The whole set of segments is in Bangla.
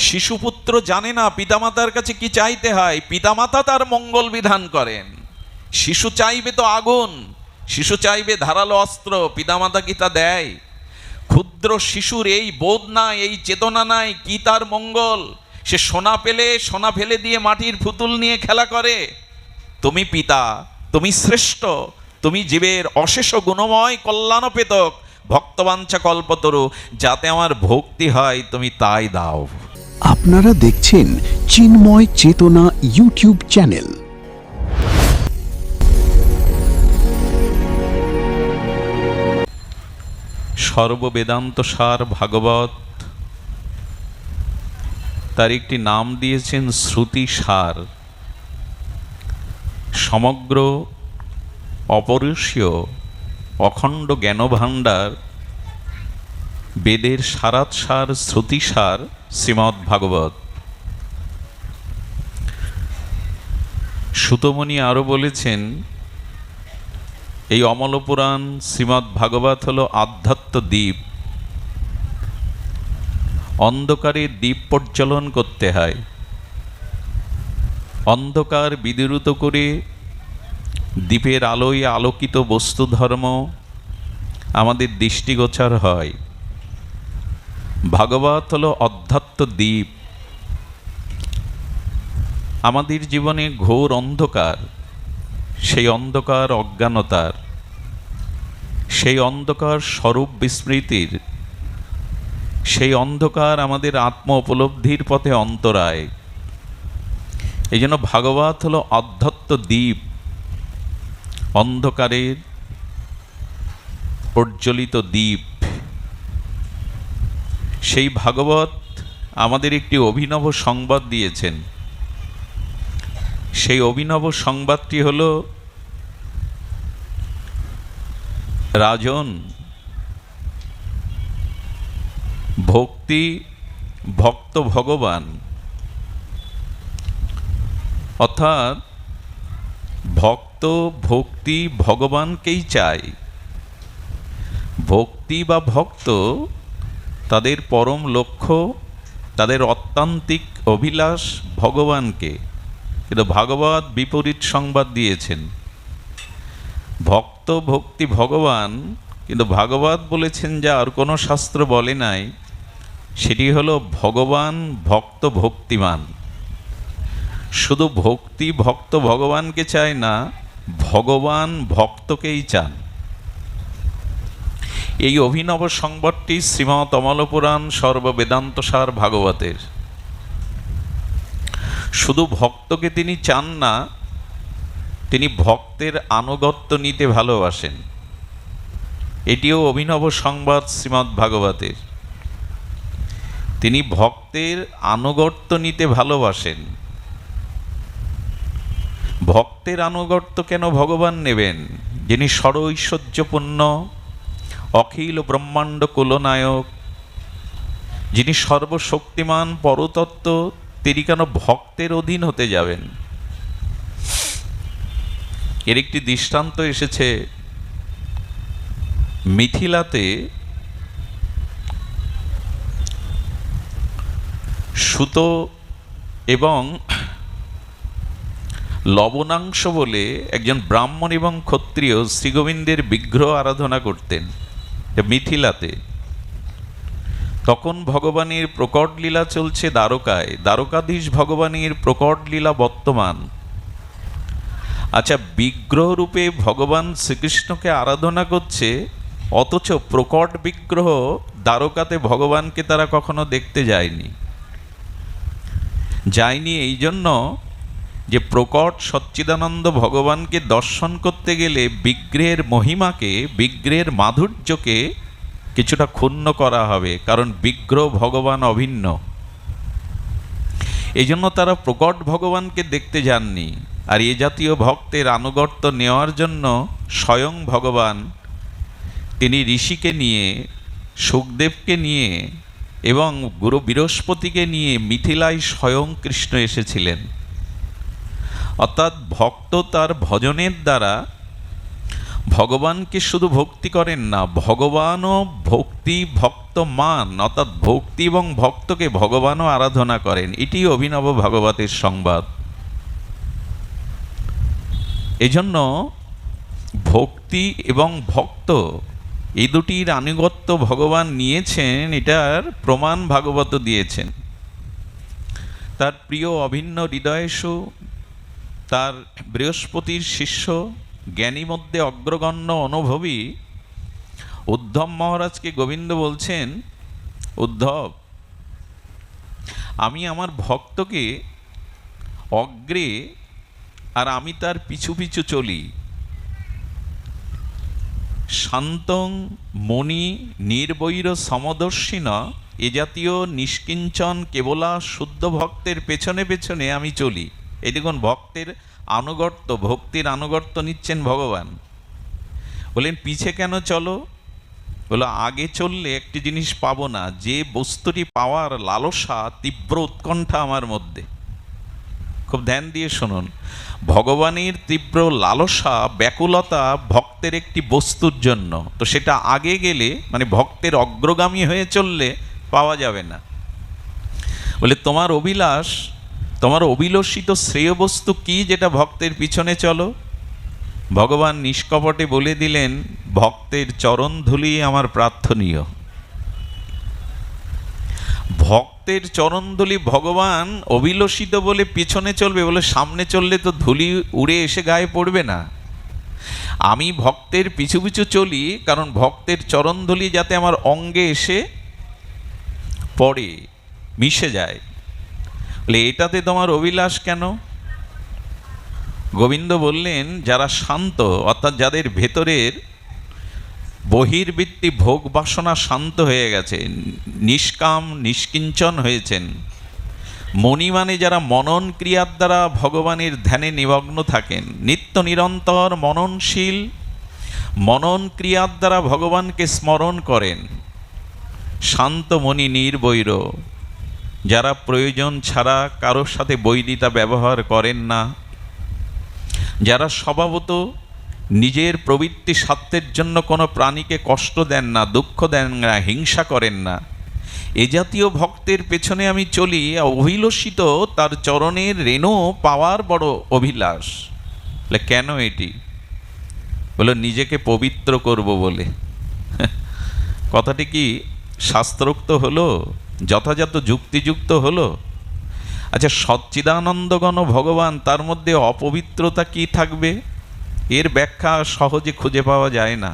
শিশুপুত্র জানে না পিতামাতার কাছে কি চাইতে হয়, পিতামাতা তার মঙ্গল বিধান করেন। শিশু চাইবে তো আগুন, শিশু চাইবে ধারালো অস্ত্র, পিতামাতা কি তা দেয়? ক্ষুদ্র শিশুর এই বোধ নাই, এই চেতনা নাই কি তার মঙ্গল। সে সোনা পেলে সোনা ফেলে দিয়ে মাটির পুতুল নিয়ে খেলা করে। তুমি পিতা, তুমি শ্রেষ্ঠ, তুমি জীবের অশেষ গুণময় কল্যাণপেতক, ভক্তবাঞ্ছা কল্পতরু, যাতে আমার ভক্তি হয় তুমি তাই দাও। আপনারা দেখছেন চিন্ময় চেতনা ইউটিউব চ্যানেল। সর্ববেদান্ত সার ভাগবত, তার একটি নাম দিয়েছেন শ্রুতি সার। সমগ্র অপরিসীয় অখণ্ড জ্ঞানভাণ্ডার, বেদের সারাৎ সার, শ্রুতি সার শ্রীমদ্ ভাগবত। সুতমণি আরও বলেছেন, এই অমল পুরাণ শ্রীমদ্ ভাগবত হল আধ্যাত্ম দ্বীপ। অন্ধকারে দ্বীপ প্রজ্বলন করতে হয়, অন্ধকার বিদূরিত করে দ্বীপের আলোয় আলোকিত বস্তু ধর্ম আমাদের দৃষ্টিগোচর হয়। ভাগবত হল অধ্যাত্ম দ্বীপ। আমাদের জীবনে ঘোর অন্ধকার, সেই অন্ধকার অজ্ঞানতার, সেই অন্ধকার স্বরূপ বিস্মৃতির, সেই অন্ধকার আমাদের আত্ম উপলব্ধির পথে অন্তরায়। এই জন্য ভাগবত হলো অধ্যাত্ম দ্বীপ, অন্ধকারের প্রজ্বলিত দ্বীপ। সেই ভাগবত আমাদের একটি অভিনব সংবাদ দিয়েছেন। সেই অভিনব সংবাদটি হল, রাজন, ভক্তি ভক্ত ভগবান, অর্থাৎ ভক্ত ভক্তি ভগবানকেই চায়। ভক্তি বা ভক্ত তাদের পরম লক্ষ্য, তাদের অত্যান্তিক অভিলাষ ভগবানকে। কিন্তু ভাগবত বিপরীত সংবাদ দিয়েছেন। ভক্ত ভক্তি ভগবান, কিন্তু ভাগবত বলেছেন যা আর কোনো শাস্ত্র বলে নাই, সেটি হলো ভগবান ভক্ত ভক্তিমান। শুধু ভক্তি ভক্ত ভগবানকে চায় না, ভগবান ভক্তকেই চান। এই অভিনব সংবাদটি শ্রীমৎ অমল পুরাণ সর্ববেদান্ত সার ভাগবতের। শুধু ভক্তকে তিনি চান না, তিনি ভক্তের আনুগত্য নিতে ভালোবাসেন। এটিও অভিনব সংবাদ শ্রীমদ্ ভাগবতের। তিনি ভক্তের আনুগত্য নিতে ভালোবাসেন। ভক্তের আনুগত্য কেন ভগবান নেবেন? যিনি সর্বৈশ্বর্যপূর্ণ, অখিল ব্রহ্মাণ্ড কুলনায়ক, যিনি সর্বশক্তিমান পরতত্ত্ব, তিনি কেন ভক্তের অধীন হতে যাবেন? এর একটি দৃষ্টান্ত এসেছে মিথিলাতে। সুত এবং লবণাংশ বলে একজন ব্রাহ্মণ এবং ক্ষত্রিয় শ্রীগোবিন্দের বিগ্রহ আরাধনা করতেন মিথিলাতে। তখন ভগবানের প্রকট লীলা চলছে দ্বারকায়, দ্বারকাধীশ ভগবানের প্রকট লীলা বর্তমান। আচ্ছা, বিগ্রহ রূপে ভগবান শ্রীকৃষ্ণকে আরাধনা করছে, অথচ প্রকট বিগ্রহ দ্বারকাতে ভগবানকে তারা কখনো দেখতে যায়নি। এই জন্য যে প্রকট সচ্চিদানন্দ ভগবানকে দর্শন করতে গেলে বিগ্রহের মহিমাকে, বিগ্রহের মাধুর্যকে কিছুটা ক্ষুণ্ণ করা হবে, কারণ বিগ্রহ ভগবান অভিন্ন। এই জন্য তারা প্রকট ভগবানকে দেখতে যাননি। আর এ জাতীয় ভক্তের আনুগত্য নেওয়ার জন্য স্বয়ং ভগবান তিনি ঋষিকে নিয়ে, সুখদেবকে নিয়ে এবং গুরু বৃহস্পতিকে নিয়ে মিথিলায় স্বয়ং কৃষ্ণ এসেছিলেন। অর্থাৎ ভক্ত তার ভজনের দ্বারা ভগবানকে শুধু ভক্তি করেন না, ভগবানও ভক্তি ভক্ত ভক্ত মান, অর্থাৎ ভক্তি এবং ভক্তকে ভগবানও আরাধনা করেন। এটি অভিনব ভাগবতের সংবাদ। এজন্য ভক্তি এবং ভক্ত এই দুটির আনুগত্য ভগবান নিয়েছেন, এটার প্রমাণ ভাগবত দিয়েছেন। তার প্রিয় অভিন্ন হৃদয়েষু, তার বৃহস্পতির শিষ্য, জ্ঞানী মধ্যে অগ্রগণ্য অনুভবী উদ্ধব মহারাজকে গোবিন্দ বলছেন, উদ্ধব, আমি আমার ভক্তকে অগ্রে আর আমি তার পিছু পিছু চলি। শান্তং মণি নির্বৈর সমদর্শিন, এ জাতীয় নিষ্কিঞ্চন কেবলা শুদ্ধ ভক্তের পেছনে পেছনে আমি চলি। এই দেখুন, ভক্তের আনুগত্য, ভক্তির আনুগত্য নিচ্ছেন ভগবান। বলেন পিছে কেন চলো? বলো আগে চললে একটি জিনিস পাবো না, যে বস্তুটি পাওয়ার লালসা, তীব্র উৎকণ্ঠা আমার মধ্যে। খুব ধ্যান দিয়ে শুনুন, ভগবানের তীব্র লালসা, ব্যাকুলতা ভক্তের একটি বস্তুর জন্য, তো সেটা আগে গেলে মানে ভক্তের অগ্রগামী হয়ে চললে পাওয়া যাবে না। বলে তোমার অভিলাষ, তোমার অভিলষিত শ্রেয় বস্তু কি যেটা ভক্তের পিছনে চলো? ভগবান নিষ্কপটে বলে দিলেন, ভক্তের চরণ ধুলি আমার প্রার্থনীয়। ভক্তের চরণধুলি ভগবান অভিলষিত বলে পিছনে চলবে, বলে সামনে চললে তো ধুলি উড়ে এসে গায়ে পড়বে না। আমি ভক্তের পিছু পিছু চলি, কারণ ভক্তের চরণধুলি যাতে আমার অঙ্গে এসে পড়ে, মিশে যায়। বলে এটাতে তোমার অভিলাষ কেন? গোবিন্দ বললেন, যারা শান্ত, অর্থাৎ যাদের ভেতরের বহির্বৃত্তি ভোগ বাসনা শান্ত হয়ে গেছে, নিষ্কাম নিষ্কিঞ্চন হয়েছেন, মণি মানে যারা মনন ক্রিয়ার দ্বারা ভগবানের ধ্যানে নিমগ্ন থাকেন, নিত্য নিরন্তর মননশীল, মনন ক্রিয়ার দ্বারা ভগবানকে স্মরণ করেন, শান্ত মণি নির্বৈর, যারা প্রয়োজন ছাড়া কারোর সাথে বৈরিতা ব্যবহার করেন না, যারা স্বভাবত নিজের প্রবৃত্তি স্বার্থের জন্য কোনো প্রাণীকে কষ্ট দেন না, দুঃখ দেন না, হিংসা করেন না, এ জাতীয় ভক্তের পেছনে আমি চলি। অভিলষিত তার চরণের রেণু পাওয়ার বড় অভিলাষ। বলে কেন এটি? বলে নিজেকে পবিত্র করব বলে। কথাটি কি শাস্ত্রোক্ত হলো? যথাযথ যুক্তিযুক্ত হলো? আচ্ছা, সচ্চিদানন্দঘন ভগবান, তার মধ্যে অপবিত্রতা কি থাকবে? এর ব্যাখ্যা সহজে খুঁজে পাওয়া যায় না।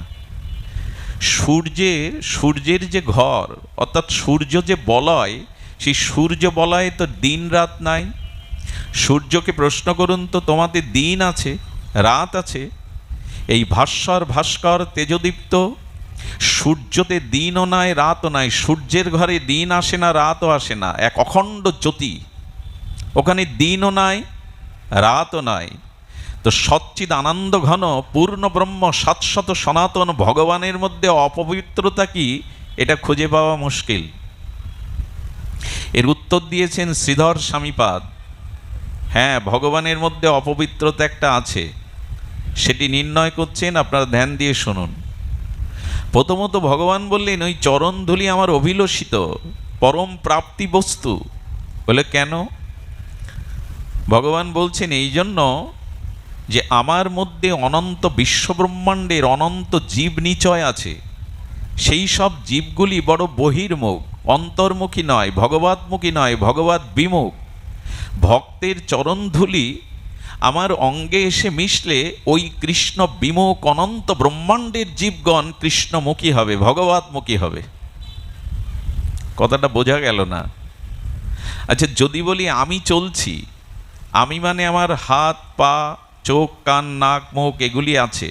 সূর্যের যে ঘর, অর্থাৎ সূর্য যে বলয়, সেই সূর্য বলয়ে তো দিন রাত নাই। সূর্যকে প্রশ্ন করুন তো, তোমাদের দিন আছে, রাত আছে? এই ভাস্কর তেজদীপ্ত সূর্যতে দিনও নাই, রাতও নাই। সূর্যের ঘরে দিন আসে না, রাতও আসে না, এক অখণ্ড জ্যোতি। ওখানে দিনও নাই, রাতও নাই। তো সচ্চিদ আনন্দ ঘন পূর্ণ ব্রহ্ম শাশ্বত সনাতন ভগবানের মধ্যে অপবিত্রতা কি, এটা খুঁজে পাওয়া মুশকিল। এর উত্তর দিয়েছেন শ্রীধর স্বামীপাদ। হ্যাঁ, ভগবানের মধ্যে অপবিত্রতা একটা আছে, সেটি নির্ণয় করছেন, আপনারা ধ্যান দিয়ে শুনুন। প্রথমত ভগবান বললেন, ওই চরণধুলি আমার অভিলষিত পরম প্রাপ্তি বস্তু। বলে কেন? ভগবান বলছেন এই জন্য যে আমার মধ্যে অনন্ত বিশ্বব্রহ্মাণ্ডের অনন্ত জীব নিচয় আছে। সেই সব জীবগুলি বড় বহির্মুখ, অন্তর্মুখী নয়, ভগবৎমুখী নয়, ভগবৎ বিমুখ। ভক্তের চরণধুলি আমার অঙ্গে এসে মিশলে ওই কৃষ্ণ বিমুখ অনন্ত ব্রহ্মাণ্ডের জীবগণ কৃষ্ণমুখী হবে, ভগবৎমুখী হবে। কথাটা বোঝা গেল না? আচ্ছা, যদি বলি আমি চলছি, আমি মানে আমার হাত পা চোখ কান নাক মুখ এগুলি আছে।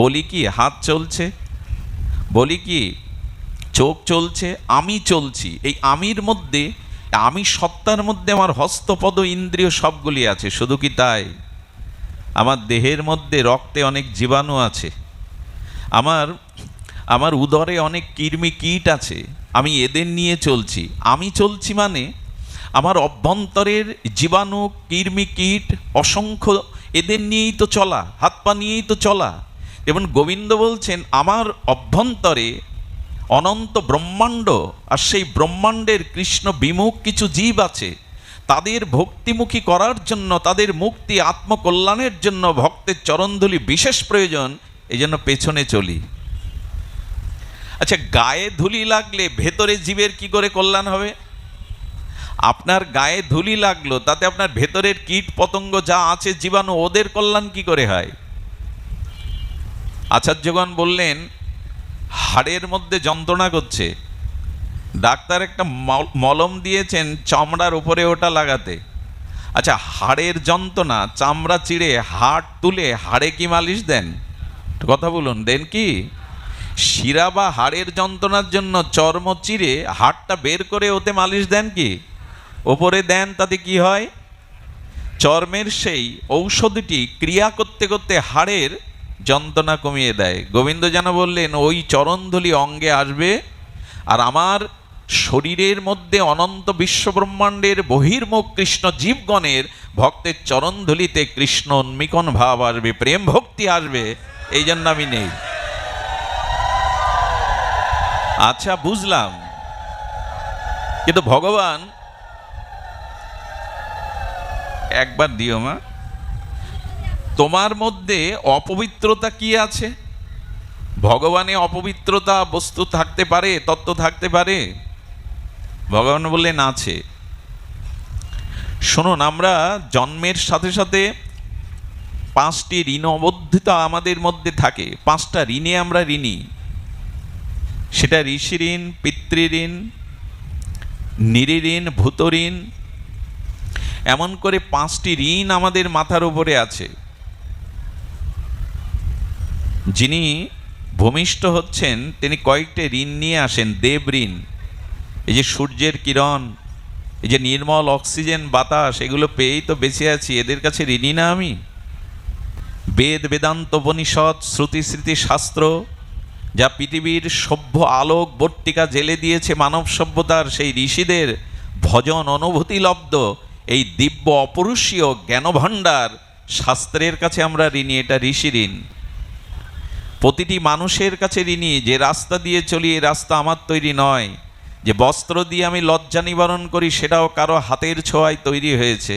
বলি কি হাত চলছে, বলি কি চোখ চলছে, আমি চলছি। এই আমির মধ্যে, আমি সত্তার মধ্যে আমার হস্তপদ ইন্দ্রিয় সবগুলি আছে। শুধু কি তাই? আমার দেহের মধ্যে রক্তে অনেক জীবাণু আছে, আমার উদরে অনেক কৃমি কীট আছে, আমি এদের নিয়ে চলছি। আমি চলছি মানে আমার অভ্যন্তরের জীবাণু কৃমি কীট অসংখ্য, এদের নিয়েই তো চলা, হাত পা নিয়েই তো চলা। এবং গোবিন্দ বলছেন আমার অভ্যন্তরে অনন্ত ব্রহ্মাণ্ড, আর সেই ব্রহ্মাণ্ডের কৃষ্ণ বিমুখ কিছু জীব আছে, তাদের ভক্তিমুখী করার জন্য, তাদের মুক্তি আত্মকল্যাণের জন্য ভক্তের চরণধূলি বিশেষ প্রয়োজন, এই জন্য পেছনে চলি। আচ্ছা, গায়ে ধুলি লাগলে ভেতরে জীবের কি করে কল্যাণ হবে? আপনার গায়ে ধুলি লাগলো, তাতে আপনার ভেতরের কীট পতঙ্গ যা আছে জীবাণু, ওদের কল্যাণ কি করে হয়? আচার্যগণ বললেন, হাড়ের মধ্যে যন্ত্রণা করছে, ডাক্তার একটা মলম দিয়েছেন চামড়ার উপরে ওটা লাগাতে। আচ্ছা, হাড়ের যন্ত্রণা, চামড়া চিড়ে হাড় তুলে হাড়ে কি মালিশ দেন? কথা বলুন, দেন কি? শিরা বা হাড়ের যন্ত্রণার জন্য চর্ম চিড়ে হাড়টা বের করে ওতে মালিশ দেন কি? ওপরে দেন, তাতে কি হয়? চর্মের সেই ঔষধিটি ক্রিয়া করতে করতে হাড়ের যন্ত্রণা কমিয়ে দেয়। গোবিন্দ যেন বললেন, ওই চরণধূলি অঙ্গে আসবে, আর আমার শরীরের মধ্যে অনন্ত বিশ্বব্রহ্মাণ্ডের বহির্মুখ কৃষ্ণ জীবগণের ভক্তের চরণধূলিতে কৃষ্ণ উন্মিলন ভাব আসবে, প্রেম ভক্তি আসবে, এই জন্য আমি নেই। আচ্ছা, বুঝলাম, কিন্তু ভগবান, একবার দিও মা, তোমার মধ্যে অপবিত্রতা কি আছে? ভগবানে অপবিত্রতা বস্তু থাকতে পারে, তত্ত্ব থাকতে পারে? ভগবান বললেন আছে। শুনুন, আমরা জন্মের সাথে সাথে 5টি ঋণবদ্ধতা আমাদের মধ্যে থাকে। 5টা ঋণে আমরা ঋণী। সেটা ঋষি ঋণ, পিতৃঋণ, নিরীঋণ, ভূতঋণ, এমন করে 5টি ঋণ আমাদের মাথার উপরে আছে। যিনি ভূমিষ্ঠ হচ্ছেন তিনি কয়েকটি ঋণ নিয়ে আসেন। দেব ঋণ, এই যে সূর্যের কিরণ, এই যে নির্মল অক্সিজেন বাতাস, এগুলো পেয়েই তো বেঁচে আছি, এদের কাছে ঋণী না আমি? বেদ, বেদান্ত, উপনিষদ, শ্রুতি, স্মৃতি, শাস্ত্র, যা পৃথিবীর সভ্য আলোক বর্তিকা জেলে দিয়েছে মানব সভ্যতার, সেই ঋষিদের ভজন অনুভূতি লব্ধ এই দিব্য অপরূষীয় জ্ঞানভাণ্ডার, শাস্ত্রের কাছে আমরা ঋণী। এটা ঋষি ঋণ। প্রতিটি মানুষের কাছে ঋণী। যে রাস্তা দিয়ে চলি, এই রাস্তা আমার তৈরি নয়। যে বস্ত্র দিয়ে আমি লজ্জা নিবারণ করি, সেটাও কারো হাতের ছোঁয়ায় তৈরি হয়েছে।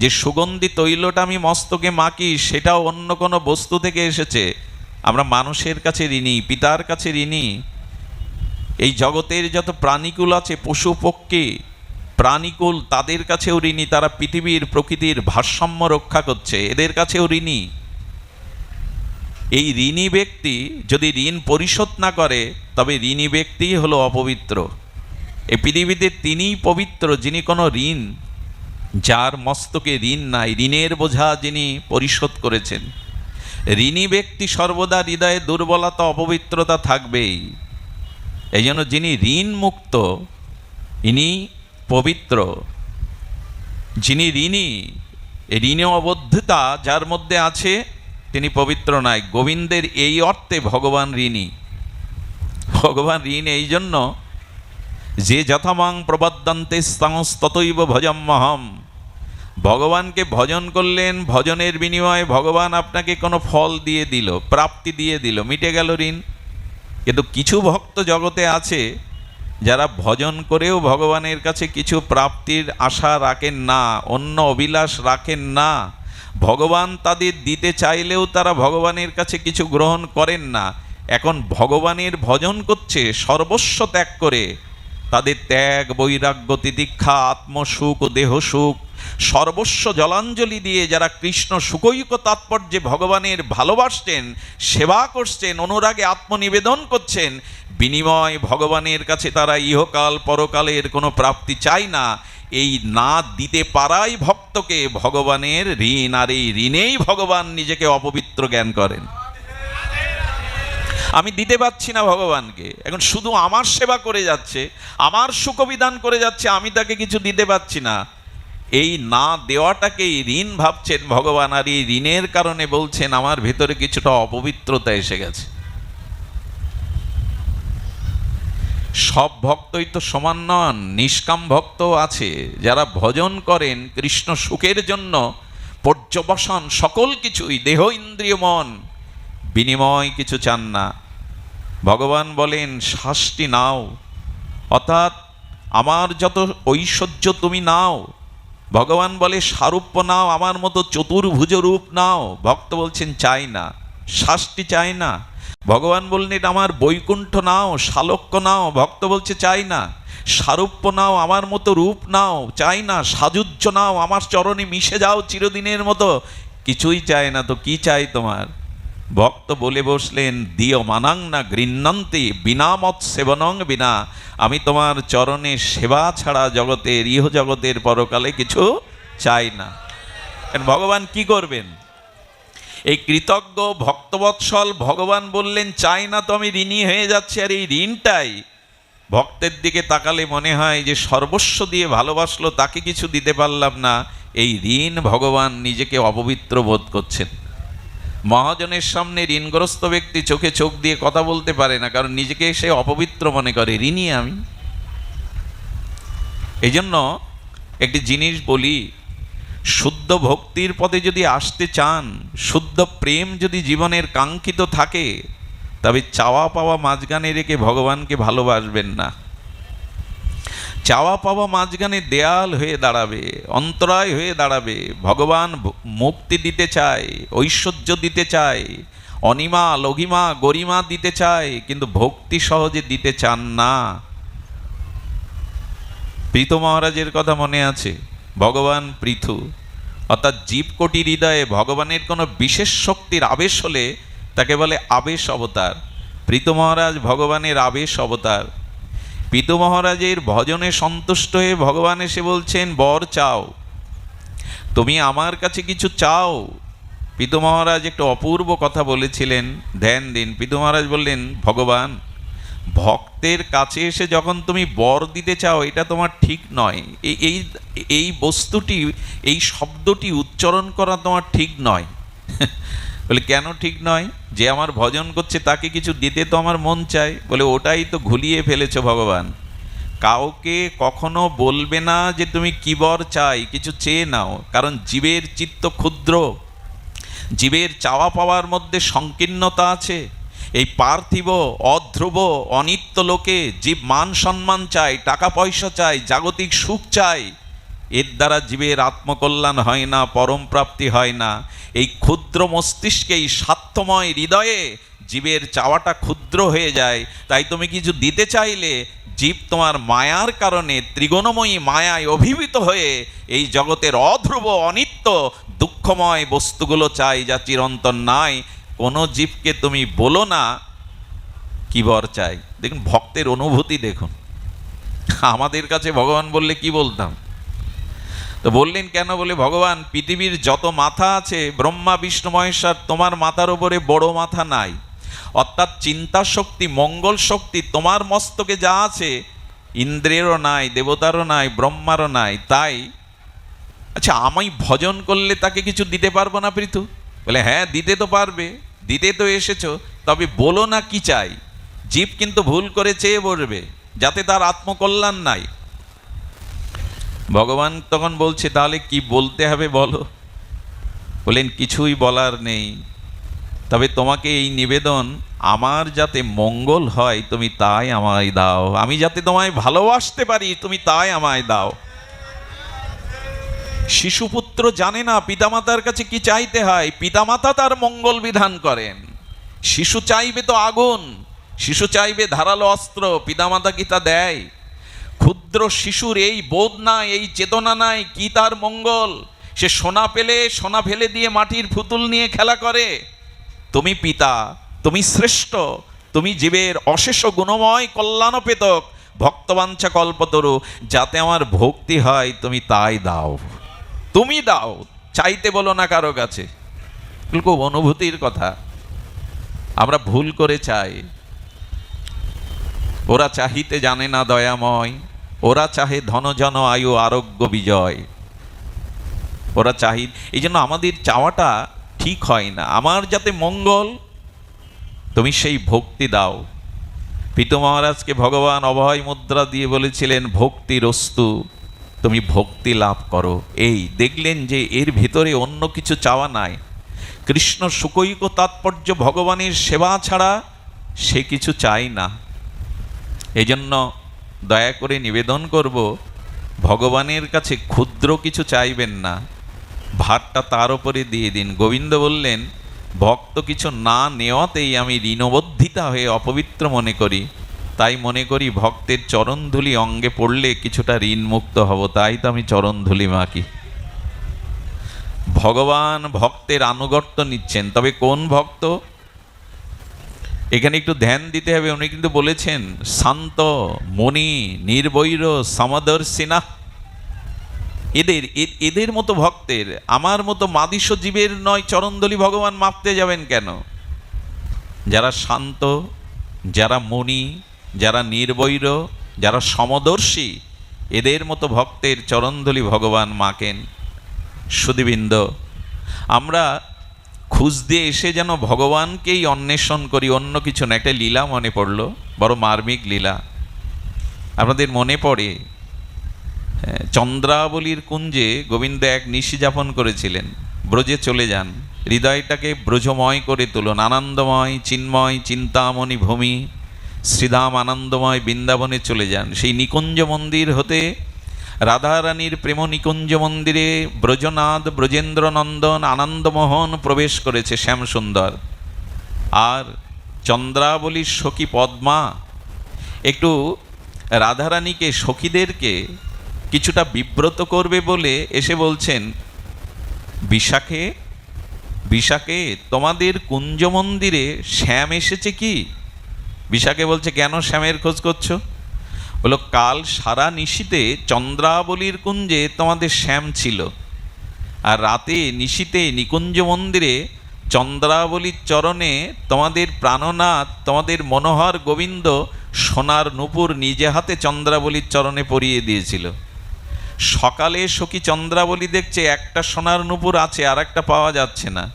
যে সুগন্ধি তৈলটা আমি মস্তকে মাখি, সেটাও অন্য কোনো বস্তু থেকে এসেছে। আমরা মানুষের কাছে ঋণী, পিতার কাছে ঋণী। এই জগতের যত প্রাণীকুল আছে, পশু পক্ষী প্রাণীকুল, তাদের কাছেও ঋণী। তারা পৃথিবীর প্রকৃতির ভারসাম্য রক্ষা করছে, এদের কাছেও ঋণী। এই ঋণী ব্যক্তি যদি ঋণ পরিশোধ না করে, তবে ঋণী ব্যক্তি হলো অপবিত্র। এই পৃথিবীতে তিনিই পবিত্র, যিনি কোনো ঋণ, যার মস্তকে ঋণ নাই, ঋণের বোঝা যিনি পরিশোধ করেছেন। ঋণী ব্যক্তি সর্বদা হৃদয়ে দুর্বলতা, অপবিত্রতা থাকবেই। এই জন্য যিনি ঋণ মুক্ত, ইনি পবিত্র। যিনি ঋণী, ঋণে অবদ্ধতা যার মধ্যে আছে, তিনি পবিত্র নয়। গোবিন্দের এই অর্থে ভগবান ঋণী। ভগবান ঋণ এই জন্য যে যথামাং প্রবদ্যন্তে ততৈব ভজম্যহম। ভগবানকে ভজন করলেন, ভজনের বিনিময়ে ভগবান আপনাকে কোনো ফল দিয়ে দিল, প্রাপ্তি দিয়ে দিল, মিটে গেল ঋণ। কিন্তু কিছু ভক্ত জগতে আছে যারা ভজন করেও ভগবানের কাছে কিছু প্রাপ্তির আশা রাখেন না, অন্য অভিলাষ রাখেন না। ভগবান তাদের দিতে চাইলেও তারা ভগবানের কাছে কিছু গ্রহণ করেন না। এখন ভগবানের ভজন করছে সর্বস্ব ত্যাগ করে। তাদের ত্যাগ, বৈরাগ্য, তিতিক্ষা, আত্মসুখ, দেহ সুখ সর্বস্ব জলাঞ্জলি দিয়ে যারা কৃষ্ণ সুকৈক তাৎপর্যে ভগবানের ভালোবাসছেন, সেবা করছেন, অনুরাগে আত্মনিবেদন করছেন, বিনিময় ভগবানের কাছে তারা ইহকাল পরকালের কোনো প্রাপ্তি চায় না। এই না দিতে পারাই ভক্তকে ভগবানের ঋণ, আর এই ঋণেই ভগবান নিজেকে অপবিত্র জ্ঞান করেন। আমি দিতে পারছি না ভগবানকে, এখন শুধু আমার সেবা করে যাচ্ছে, আমার সুখবিধান করে যাচ্ছে, আমি তাকে কিছু দিতে পারছি না। এই না দেওয়াটাকেই ঋণ ভাবছেন ভগবান, আর এই ঋণের কারণে বলছেন আমার ভেতরে কিছুটা অপবিত্রতা এসে গেছে। সব ভক্তই তো সমান নন, নিষ্কাম ভক্ত আছে যারা ভজন করেন কৃষ্ণ সুখের জন্য, পর্যবসন সকল কিছুই, দেহ ইন্দ্রিয় মন, বিনিময় কিছু চান না। ভগবান বলেন শ্বাসটি নাও, অর্থাৎ আমার যত ঐশ্বর্য তুমি নাও। ভগবান বলে সারূপ্য নাও, আমার মতো চতুর্ভুজ রূপ নাও। ভক্ত বলছেন চাই না, শ্বাসটি চাই না। ভগবান বললেন আমার বৈকুণ্ঠ নাও, শালক্য নাও। ভক্ত বলছে চাই না। সারূপ্য নাও, আমার মতো রূপ নাও, চাই না। সাযুজ্য নাও, আমার চরণে মিশে যাও চিরদিনের মতো, কিছুই চায় না। তো কি চাই তোমার? ভক্ত বলে বসলেন দিয় মানাং না গৃহ্ণন্তি বিনা মত সেবনং বিনা। আমি তোমার চরণে সেবা ছাড়া জগতের ইহ জগতের পরকালে কিছু চাই না। ভগবান কি করবেন? এই কৃতজ্ঞ ভক্তবৎসল ভগবান বললেন চাই না, তো আমি ঋণী হয়ে যাচ্ছি। আর এই ঋণটাই ভক্তের দিকে তাকালে মনে হয় যে সর্বস্ব দিয়ে ভালোবাসলো, তাকে কিছু দিতে পারলাম না। এই ঋণ ভগবান নিজেকে অপবিত্র বোধ করছেন। মহাজনের সামনে ঋণগ্রস্ত ব্যক্তি চোখে চোখ দিয়ে কথা বলতে পারে না, কারণ নিজেকে সে অপবিত্র মনে করে, ঋণী আমি। এই জন্য একটি জিনিস বলি, শুদ্ধ ভক্তির পথে যদি আসতে চান, শুদ্ধ প্রেম যদি জীবনের কাঙ্ক্ষিত থাকে, তবে চাওয়া পাওয়া মাঝখানে রেখে ভগবানকে ভালোবাসবেন না। চাওয়া পাওয়া মাঝখানে দেয়াল হয়ে দাঁড়াবে, অন্তরায় হয়ে দাঁড়াবে। ভগবান মুক্তি দিতে চায়, ঐশ্বর্য দিতে চায়, অনিমা লঘিমা গরিমা দিতে চায়, কিন্তু ভক্তি সহজে দিতে চান না। পৃথু মহারাজের কথা মনে আছে? ভগবান পৃথু, অর্থাৎ জীবকোটি হৃদয়ে ভগবানের কোনো বিশেষ শক্তির আবেশ হলে তাকে বলে আবেশ অবতার। পৃথু মহারাজ ভগবানের আবেশ অবতার। পৃথু মহারাজের ভজনে সন্তুষ্ট হয়ে ভগবান এসে বলছেন বর চাও, তুমি আমার কাছে কিছু চাও। পৃথু মহারাজ একটু অপূর্ব কথা বলেছিলেন, ধ্যান দিন। পৃথু মহারাজ বললেন ভগবান, ভক্তের কাছে এসে যখন তুমি বর দিতে চাও, এটা তোমার ঠিক নয়। এই এই বস্তুটি, এই শব্দটি উচ্চারণ করা তোমার ঠিক নয়। বলে কেন ঠিক নয়? যে আমার ভজন করছে তাকে কিছু দিতে তো আমার মন চায়। বলে ওটাই তো ঘুলিয়ে ফেলেছ ভগবান। কাউকে কখনো বলবে না যে তুমি কি বর চাই, কিছু চেয়ে নাও, কারণ জীবের চিত্ত ক্ষুদ্র, জীবের চাওয়া পাওয়ার মধ্যে সংকীর্ণতা আছে। এই পার্থিব অধ্রুব অনিত্য লোকে জীব মান সম্মান চায়, টাকা পয়সা চায়, জাগতিক সুখ চায়। এর দ্বারা জীবের আত্মকল্যাণ হয় না, পরম প্রাপ্তি হয় না। এই ক্ষুদ্র মস্তিষ্কে, এই স্বার্থময় হৃদয়ে জীবের চাওয়াটা ক্ষুদ্র হয়ে যায়। তাই তুমি কিছু দিতে চাইলে জীব তোমার মায়ার কারণে, ত্রিগুণময়ী মায়ায় অভিভূত হয়ে এই জগতের অধ্রুব অনিত্য দুঃখময় বস্তুগুলো চাই, যা চিরন্তন নাই। কোনো জীবকে তুমি বলো না কি বর চাই। দেখুন ভক্তের অনুভূতি দেখুন। আমাদের কাছে ভগবান বললে কি বলতাম? তো বললেন কেন? বলে ভগবান পৃথিবীর যত মাথা আছে, ব্রহ্মা বিষ্ণু মহেশ্বর, তোমার মাথার উপরে বড় মাথা নাই। অর্থাৎ চিন্তা শক্তি, মঙ্গল শক্তি তোমার মস্তকে যা আছে, ইন্দ্রেরও নাই, দেবতারও নাই, ব্রহ্মারও নাই। তাই আচ্ছা, আমি ভজন করলে তাকে কিছু দিতে পারবো না পৃথু? বলে হ্যাঁ, দিতে তো পারবে, দিতে তো এসেছো, তবে বলো না কি চাই। জীব কিন্তু ভুল করে চেয়ে বসবে, যাতে তার আত্মকল্যাণ নাই। ভগবান তখন বলছে তাহলে কি বলতে হবে বলো? বলেন কিছুই বলার নেই, তবে তোমাকে এই নিবেদন, আমার যাতে মঙ্গল হয় তুমি তাই আমায় দাও, আমি যাতে তোমায় ভালোবাসতে পারি তুমি তাই আমায় দাও। শিশুপুত্র জানে না পিতামাতার কাছে কি চাইতে হয়, পিতামাতা তার মঙ্গল বিধান করেন। শিশু চাইবে তো আগুন, শিশু চাইবে ধারালো অস্ত্র, পিতামাতা কি তা দেয়? ক্ষুদ্র শিশুর এই বোধ নাই, এই চেতনা নাই কি তার মঙ্গল। সে সোনা পেলে সোনা ফেলে দিয়ে মাটির পুতুল নিয়ে খেলা করে। তুমি পিতা, তুমি শ্রেষ্ঠ, তুমি জীবের অশেষ গুণময় কল্যাণপেতক, ভক্তবাঞ্ছা কল্পতরু, যাতে আমার ভক্তি হয় তুমি তাই দাও, তুমি দাও, চাইতে বলো না কারো কাছে। খুব অনুভূতির কথা। আমরা ভুল করে চাই। ওরা চাহিতে জানে না দয়াময়, ওরা চাহে ধনজন আয়ু আরোগ্য বিজয়। ওরা চাহি, এই জন্য আমাদের চাওয়াটা ঠিক হয় না। আমার যাতে মঙ্গল, তুমি সেই ভক্তি দাও। পৃথু মহারাজকে ভগবান অভয় মুদ্রা দিয়ে বলেছিলেন ভক্তিরস্তু, তুমি ভক্তি লাভ করো। এই দেখলেন যে এর ভিতরে অন্য কিছু চাওয়া নাই। কৃষ্ণ সুকৈক তাৎপর্য ভগবানের সেবা ছাড়া সে কিছু চাই না। এই জন্য দয়া করে নিবেদন করব, ভগবানের কাছে ক্ষুদ্র কিছু চাইবেন না, ভারটা তার উপরে দিয়ে দিন। গোবিন্দ বললেন, ভক্ত কিছু না নেওয়াতেই আমি ঋণবদ্ধিতা হয়ে অপবিত্র মনে করি, তাই মনে করি ভক্তের চরণধুলি অঙ্গে পড়লে কিছুটা ঋণ মুক্ত হব, তাই তো আমি চরণধুলি মাখি। ভগবান ভক্তের আনুগত্য নিচ্ছেন, তবে কোন ভক্ত? এখানে একটু ধ্যান দিতে হবে। উনি কিন্তু বলেছেন শান্ত, মণি, নির্বৈর, সমদর্শিনা। এদের মতো ভক্তের, আমার মতো মাদিস্য জীবের নয় চরণধুলি ভগবান মাপতে যাবেন কেন? যারা শান্ত, যারা মণি, যারা নির্বৈর, যারা সমদর্শী, এদের মতো ভক্তের চরণধুলি ভগবান মাকেন। সুধীবৃন্দ, আমরা খুঁজ দিয়ে এসে যেন ভগবানকেই অন্বেষণ করি, অন্য কিছু না। একটা লীলা মনে পড়ল, বড় মার্মিক লীলা। আপনাদের মনে পড়ে চন্দ্রাবলীর কুঞ্জে গোবিন্দ এক নিশি যাপন করেছিলেন। ব্রজে চলে যান, হৃদয়টাকে ব্রজময় করে তুলুন, আনন্দময় চিন্ময় চিন্তামণি ভূমি শ্রীধাম আনন্দময় বৃন্দাবনে চলে যান। সেই নিকুঞ্জ মন্দির হতে রাধারানীর প্রেম নিকুঞ্জ মন্দিরে ব্রজনাথ ব্রজেন্দ্র নন্দন আনন্দমোহন প্রবেশ করেছে শ্যামসুন্দর। আর চন্দ্রাবলীর সখী পদ্মা একটু রাধারানীকে, সখীদেরকে কিছুটা বিব্রত করবে বলে এসে বলছেন, বিশাখে বিশাখে তোমাদের কুঞ্জ মন্দিরে শ্যাম এসেছে কি? বিশাখে বলছে, কেন শ্যামের খোঁজ করছো? বলো, কাল সারা নিশীতে চন্দ্রাবলীর কুঞ্জে তোমাদের শ্যাম ছিল, আর রাতে নিশীতে নিকুঞ্জ মন্দিরে চন্দ্রাবলীর চরণে তোমাদের প্রাণনাথ, তোমাদের মনোহর গোবিন্দ সোনার নূপুর নিজে হাতে চন্দ্রাবলীর চরণে পরিয়ে দিয়েছিল। সকালে সখী চন্দ্রাবলী দেখছে একটা সোনার নূপুর আছে, আর একটা পাওয়া যাচ্ছে না।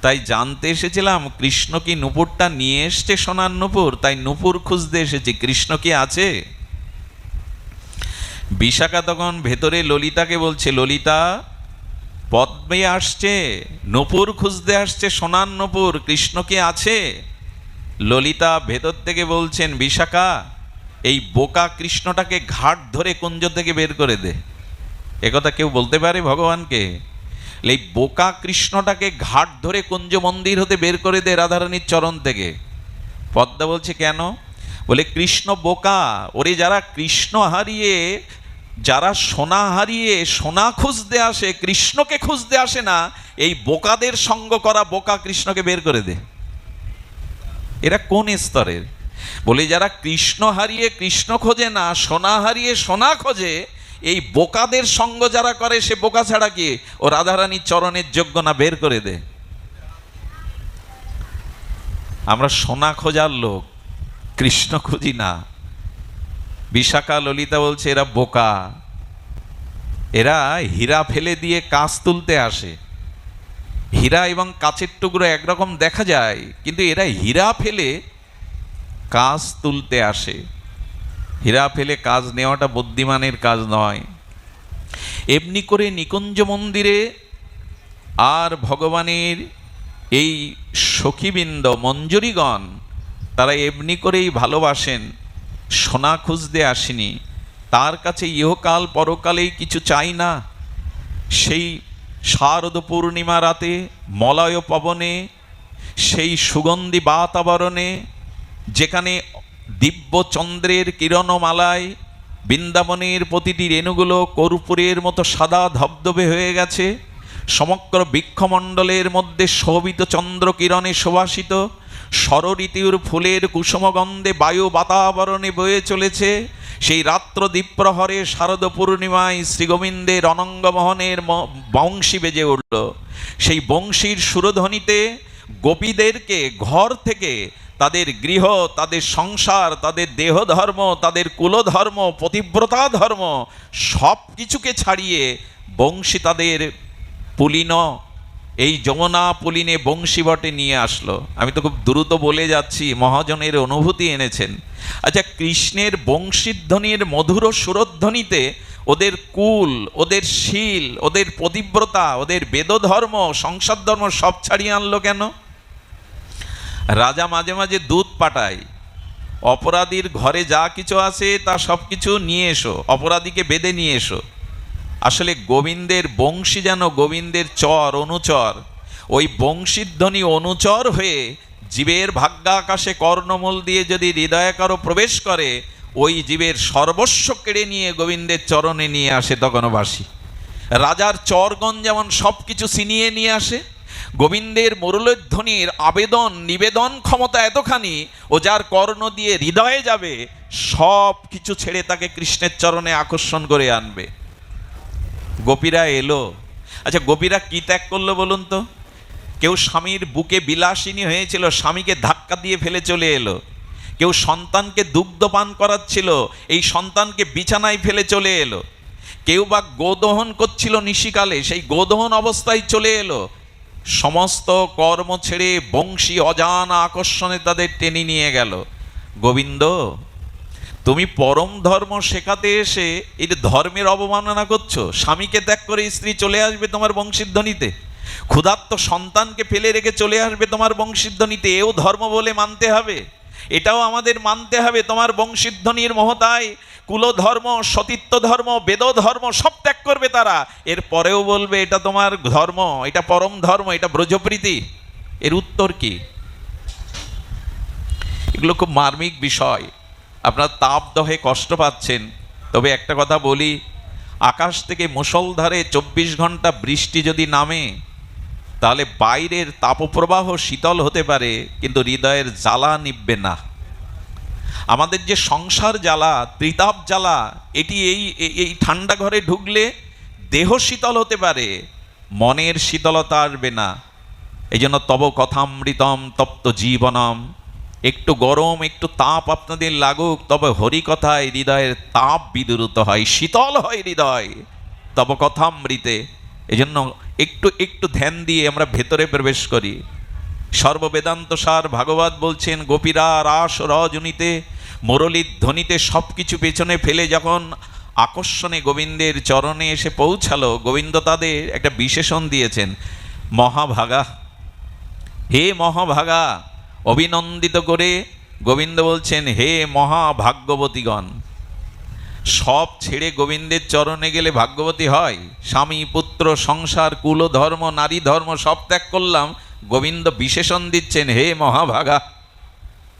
তাই জানতে এসেছিলাম কৃষ্ণ কি নূপুরটা নিয়ে এসছে, সোনার নূপুর, তাই নূপুর খুঁজতে এসেছি, কৃষ্ণ কি আছে? বিশাখা তখন ভেতরে ললিতাকে বলছে, ললিতা, পদ্মে আসছে, নূপুর খুঁজতে আসছে, সোনার নূপুর, কৃষ্ণ কি আছে? ললিতা ভেতর থেকে বলছেন, বিশাখা, এই বোকা কৃষ্ণটাকে ঘাট ধরে কুঞ্জ থেকে বের করে দে। একথা কেউ বলতে পারে ভগবানকে? এই বোকা কৃষ্ণটাকে ঘাট ধরে কুঞ্জ মন্দির হতে বের করে দে রাধারানীর চরণ থেকে। পদ্মা বলছে, কেন? বলে, কৃষ্ণ বোকা। ওরে, যারা কৃষ্ণ হারিয়ে, যারা সোনা হারিয়ে সোনা খুঁজতে আসে, কৃষ্ণকে খুঁজতে আসে না, এই বোকাদের সঙ্গ করা বোকা কৃষ্ণকে বের করে দে। এরা কোন স্তরের? বলে, যারা কৃষ্ণ হারিয়ে কৃষ্ণ খোঁজে না, সোনা হারিয়ে সোনা খোঁজে, এই বোকাদের সঙ্গ যারা করে, সে বোকা ছাড়া কি? ও রাধারানীর চরণের যোগ্য না, বের করে দে। আমরা সোনা খোঁজার লোক, কৃষ্ণ খুঁজি না। বিশাখা ললিতা বলছে, এরা বোকা, এরা হীরা ফেলে দিয়ে কাঁচ তুলতে আসে। হীরা এবং কাচের টুকরো একরকম দেখা যায়, কিন্তু এরা হীরা ফেলে কাজ তুলতে আসে। হীরা ফেলে কাজ নেওয়াটা বুদ্ধিমানের কাজ নয়। এমনি করে নিকুঞ্জ মন্দিরে আর ভগবানের এই সখীবৃন্দ মঞ্জুরিগণ, তারা এমনি করেই ভালোবাসেন, সোনা খুঁজতে আসেনি। তার কাছে ইহকাল পরকালেই কিছু চাই না। সেই শারদ পূর্ণিমা রাতে মলয় পবনে, সেই সুগন্ধি বাতাবরণে, যেখানে দিব্য চন্দ্রের কিরণমালায় বৃন্দাবনের প্রতিটি রেণুগুলো কর্পূরের মতো সাদা ধবধবে হয়ে গেছে, সমগ্র বৃক্ষমণ্ডলের মধ্যে শোভিত চন্দ্র কিরণে সুবাসিত, ষড়ঋতুর ফুলের কুসুমগন্ধে বায়ু বাতাবরণে বয়ে চলেছে, সেই রাত্র দ্বীপ্রহরে শারদ পূর্ণিমায় শ্রীগোবিন্দের অনঙ্গমোহনের বংশী বেজে উঠল। সেই বংশীর সুরধ্বনিতে গোপীদেরকে ঘর থেকে, তাদের গৃহ, তাদের সংসার, তাদের দেহধর্ম, তাদের কুলধর্ম, পতিব্রতা ধর্ম সব কিছুকে ছাড়িয়ে বংশী তাদের পুলিন, এই যমুনা পুলিনে বংশী বটে নিয়ে আসলো। আমি তো খুব দ্রুত বলে যাচ্ছি, মহাজনের অনুভূতি এনেছেন। আচ্ছা, কৃষ্ণের বংশীধ্বনির মধুর সুরধ্বনিতে ওদের কুল, ওদের শীল, ওদের পতিব্রতা, ওদের বেদধর্ম, সংসার ধর্ম সব ছাড়িয়ে আনলো কেন? রাজা মাঝে মাঝে দুধ পাঠায়, অপরাধীর ঘরে যা কিছু আছে তা সব কিছু নিয়ে এসো, অপরাধীকে বেঁধে নিয়ে এসো। আসলে গোবিন্দের বংশী যেন গোবিন্দের চর অনুচর, ওই বংশীধ্বনি অনুচর হয়ে জীবের ভাগ্যাকাশে কর্ণমূল দিয়ে যদি হৃদয়ে কারো প্রবেশ করে, ওই জীবের সর্বস্ব কেড়ে নিয়ে গোবিন্দের চরণে নিয়ে আসে তখনও বাসি। রাজার চরগণ যেমন সব কিছু ছিনিয়ে নিয়ে আসে, গোবিন্দের মুরলীধ্বনির আবেদন নিবেদন ক্ষমতা এতখানি, ও যার কর্ণ দিয়ে হৃদয়ে যাবে সব কিছু ছেড়ে তাকে কৃষ্ণের চরণে আকর্ষণ করে আনবে। গোপীরা এলো। আচ্ছা, গোপীরা কি ত্যাগ করলো বলুন তো? কেউ স্বামীর বুকে বিলাসিনী হয়েছিল, স্বামীকে ধাক্কা দিয়ে ফেলে চলে এলো। কেউ সন্তানকে দুগ্ধ পান করাচ্ছিল, এই সন্তানকে বিছানায় ফেলে চলে এলো। কেউ বা গোদহন করছিল নিশিকালে, সেই গোদহন অবস্থায় চলে এলো। সমস্ত কর্ম ছেড়ে বংশী অজানা আকর্ষণে তাদের টেনে নিয়ে গেল। গোবিন্দ, তুমি পরম ধর্ম শেখাতে এসে এই ধর্মের অবমাননা করছো। স্বামীকে ত্যাগ করে স্ত্রী চলে আসবে তোমার বংশীধ্বনিতে, ক্ষুধার্ত সন্তানকে ফেলে রেখে চলে আসবে তোমার বংশীধ্বনিতে, এও ধর্ম বলে মানতে হবে? এটাও আমাদের মানতে হবে? তোমার বংশীধ্বনির মহতায় কুলধর্ম, সতীত্ব ধর্ম, বেদ ধর্ম সব ত্যাগ করবে তারা, এর পরেও বলবে এটা তোমার ধর্ম, এটা পরম ধর্ম, এটা ব্রজপ্রীতি। এর উত্তর কি? এগুলো খুব মার্মিক বিষয়। আপনার তাপদহে কষ্ট পাচ্ছেন, তবে একটা কথা বলি, আকাশ থেকে মুষলধারে 24 ঘন্টা বৃষ্টি যদি নামে, তাহলে বাইরের তাপপ্রবাহ শীতল হতে পারে, কিন্তু হৃদয়ের জ্বালা নিববে না। আমাদের যে সংসার জ্বালা, ত্রিতাপ জ্বালা, এটি এই ঠান্ডা ঘরে ঢুকলে দেহ শীতল হতে পারে, মনের শীতলতা আসবে না। এই জন্য তব কথামৃতম তপ্ত জীবনম, একটু গরম একটু তাপ আপনাদের লাগুক, তবে হরিকথায় হৃদয়ের তাপ বিদূরত হয়, শীতল হয় হৃদয় তব কথামৃতে। এই জন্য একটু একটু ধ্যান দিয়ে আমরা ভেতরে প্রবেশ করি। সর্ববেদান্ত সার ভাগবত বলছেন, গোপীরা রাস রজনীতে মুরলীর ধ্বনিতে সব কিছু পেছনে ফেলে যখন আকর্ষণে গোবিন্দের চরণে এসে পৌঁছালো, গোবিন্দ তাদের একটা বিশেষণ দিয়েছেন, মহাভাগা। হে মহাভাগা, অভিনন্দিত করে গোবিন্দ বলছেন, হে মহাভাগ্যবতীগণ। সব ছেড়ে গোবিন্দের চরণে গেলে ভাগ্যবতী হয়? স্বামী পুত্র সংসার কুল ধর্ম নারী ধর্ম সব ত্যাগ করলাম, গোবিন্দ বিশেষণ দিচ্ছেন, হে মহাভাগা,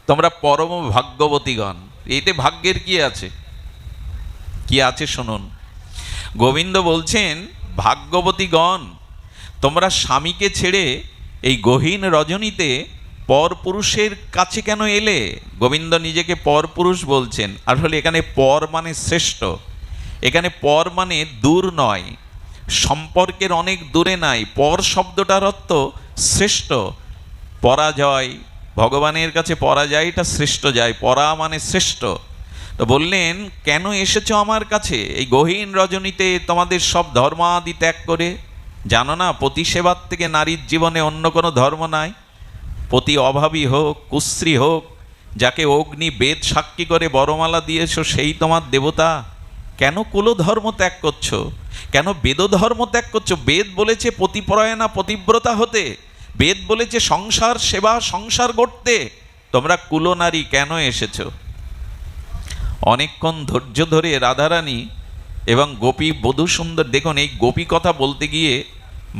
তোমরা পরম ভাগ্যবতীগণ। এতে ভাগ্যের কি আছে? কি আছে শুনুন। গোবিন্দ বলছেন, ভাগ্যবতীগণ, তোমরা স্বামীকে ছেড়ে এই গহীন রজনীতে পরপুরুষের কাছে কেন এলে? গোবিন্দ নিজেকে পরপুরুষ বলছেন। আসলে এখানে পর মানে শ্রেষ্ঠ, এখানে পর মানে দূর নয়, সম্পর্কের অনেক দূরে নাই। পর শব্দটার অর্থ শ্রেষ্ঠ, পরাজয়। ভগবানের কাছে পরাজয়টা শ্রেষ্ঠ যায়, পরা মানে শ্রেষ্ঠ। তো বললেন, কেন এসেছো আমার কাছে এই গহীন রজনীতে তোমাদের সব ধর্মাদি ত্যাগ করে? জানো না, পতি সেবার থেকে নারীর জীবনে অন্য কোনো ধর্ম নাই। পতি অভাবী হোক, কুশ্রী হোক, যাকে অগ্নি বেদ সাক্ষী করে বরমালা দিয়েছো সেই তোমার দেবতা। কেন কুলধর্ম ত্যাগ করছো? কেন বেদ ধর্ম ত্যাগ করছো? বেদ বলেছে পতিপরায়ণা পতিব্রতা হতে, বেদ বলেছে সংসার সেবা সংসার গড়তে। তোমরা কুলনারী কেন এসেছো? অনেকক্ষণ ধৈর্য ধরে রাধারানী এবং গোপী বধূ সুন্দর, দেখুন এই গোপী কথা বলতে গিয়ে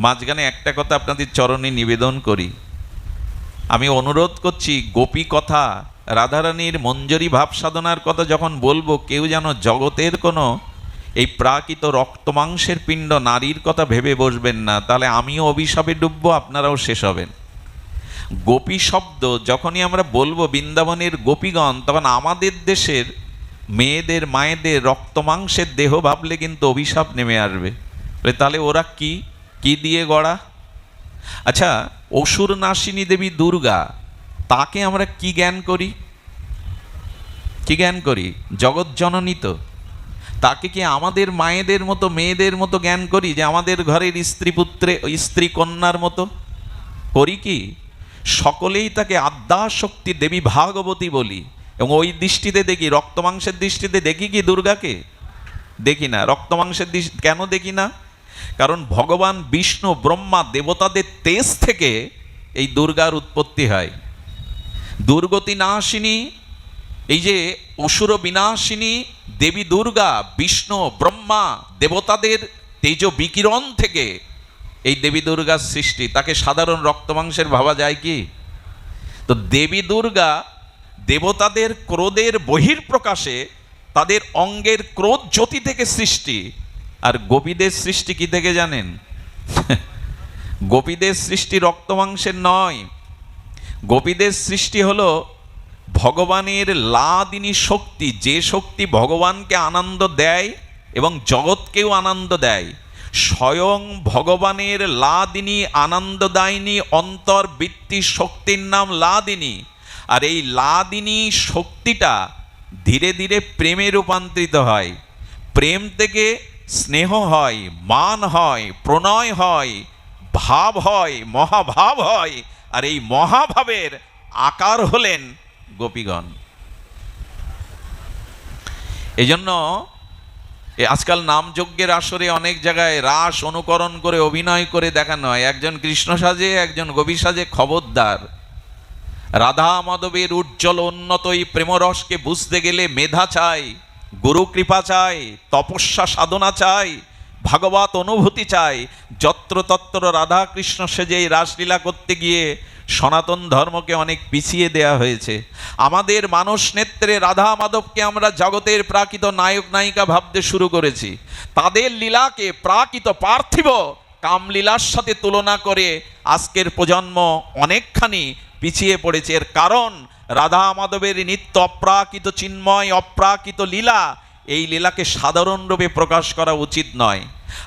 মাঝখানে একটা কথা আপনাদের চরণে নিবেদন করি। আমি অনুরোধ করছি, গোপী কথা রাধারানীর মঞ্জরি ভাব সাধনার কথা যখন বলবো, কেউ যেন জগতের কোনো এই প্রাকৃত রক্ত মাংসের পিণ্ড নারীর কথা ভেবে বসবেন না, তাহলে আমিও অভিশাপে ডুববো, আপনারাও শেষ হবেন। গোপী শব্দ যখনই আমরা বলবো বৃন্দাবনের গোপীগণ, তখন আমাদের দেশের মেয়েদের মায়েদের রক্ত মাংসের দেহ ভাবলে কিন্তু অভিশাপ নেমে আসবে। তাহলে ওরা কি কি দিয়ে গড়া? আচ্ছা, অসুর নাশিনী দেবী দুর্গা, তাকে আমরা কি জ্ঞান করি? কি জ্ঞান করি? জগৎ জননী তো। তাকে কি আমাদের মায়েদের মতো মেয়েদের মতো জ্ঞান করি, যে আমাদের ঘরের স্ত্রী পুত্রে স্ত্রী কন্যার মতো করি কি? সকলেই তাকে আদ্যাশক্তি দেবী ভাগবতী বলি, এবং ওই দৃষ্টিতে দেখি, রক্ত মাংসের দৃষ্টিতে দেখি কি দুর্গাকে? দেখি না। রক্ত মাংসের দৃষ্টি কেন দেখি না? কারণ ভগবান বিষ্ণু ব্রহ্মা দেবতাদের তেজ থেকে এই দুর্গার উৎপত্তি হয়। দুর্গতি নাশিনী, এই যে অসুর বিনাশিনী দেবী দুর্গা, বিষ্ণু ব্রহ্মা দেবতাদের তেজ বিকিরণ থেকে এই দেবী দুর্গার সৃষ্টি। তাকে সাধারণ রক্তমাংসের ভাবা যায় কি? তো দেবী দুর্গা দেবতাদের ক্রোধের বহির্প্রকাশে, তাদের অঙ্গের ক্রোধ জ্যোতি থেকে সৃষ্টি। আর গোপীদের সৃষ্টি কি থেকে জানেন? গোপীদের সৃষ্টি রক্তমাংসের নয়। গোপীদের সৃষ্টি হলো ভগবানের লাদিনী শক্তি, যে শক্তি ভগবানকে আনন্দ দেয় এবং জগৎকেও আনন্দ দেয়। স্বয়ং ভগবানের লাদিনী আনন্দদায়িনী অন্তর্বৃত্তি শক্তির নাম লাদিনী। আর এই লাদিনী শক্তিটা ধীরে ধীরে প্রেমে রূপান্তরিত হয়। প্রেম থেকে স্নেহ হয়, মান হয়, প্রণয় হয়, ভাব হয়, মহাভাব হয়। আর এই মহাভাবের আকার হলেন গোপীগণ। এই জন্য আজকাল নামযজ্ঞের আসরে অনেক জায়গায় রাস অনুকরণ করে অভিনয় করে দেখানো হয়। একজন কৃষ্ণ সাজে, একজন গোপী সাজে। খবরদার, রাধা মাধবের উজ্জ্বল উন্নত এই প্রেমরসকে বুঝতে গেলে মেধা চাই, গুরু কৃপা চাই, তপস্যা সাধনা চাই, ভাগবত অনুভূতি চাই। যত্রতত্র রাধা কৃষ্ণ সেজে এই রাসলীলা করতে গিয়ে সনাতন ধর্মকে অনেক পিছিয়ে দেয়া হয়েছে। আমাদের মানস নেত্রে রাধা মাধবকে আমরা জগতের প্রাকৃত নায়ক নায়িকা ভাবতে শুরু করেছি। তাদের লীলাকে প্রাকৃত পার্থিব কামলীলার সাথে তুলনা করে আজকের প্রজন্ম অনেকখানি পিছিয়ে পড়েছে। এর কারণ রাধা মাধবের নিত্য অপ্রাকৃত চিন্ময় অপ্রাকৃত লীলা, এই লীলাকে সাধারণ রূপে প্রকাশ করা উচিত নয়।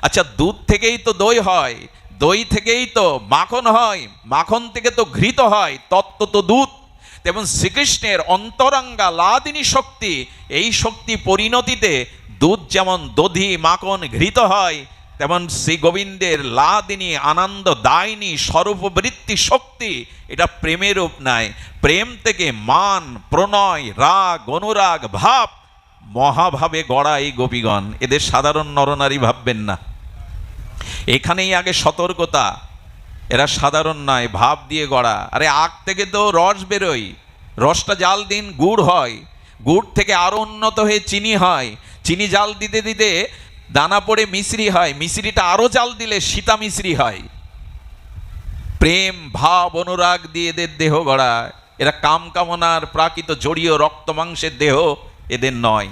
আচ্ছা, দুধ থেকেই তো দই হয়, দই থেকেই তো মাখন হয়, মাখন থেকে তো ঘৃত হয়, তত্ত্ব তো দুধ। তেমন শ্রীকৃষ্ণের অন্তরঙ্গা লাদিনী শক্তি, এই শক্তি পরিণতিতে দুধ যেমন দধি মাখন ঘৃত হয়, তেমন শ্রী গোবিন্দের লাদিনী আনন্দ দায়িনী স্বরূপবৃত্তি শক্তি, এটা প্রেমের রূপ নেয়। প্রেম থেকে মান, প্রণয়, রাগ, অনুরাগ, ভাব, মহাভাবে গড়া এই গোপীগণ। এদের সাধারণ নরনারী ভাববেন না। এখানেই আগে সতর্কতা, এরা সাধারণ নয়, ভাব দিয়ে গড়া। আরে আখ থেকে তো রস বেরোয়, রসটা জাল দিন গুড় হয়, গুড় থেকে আরো উন্নত হয়ে চিনি হয়, চিনি জাল দিতে দিতে দানা পড়ে মিশ্রি হয়, মিশ্রিটা আরো জাল দিলে সীতা মিশ্রি হয়। প্রেম ভাব অনুরাগ দিয়ে এদের দেহ গড়া। এরা কাম কামনার প্রাকৃত জড়ীয় রক্ত মাংসের দেহ এদের নয়।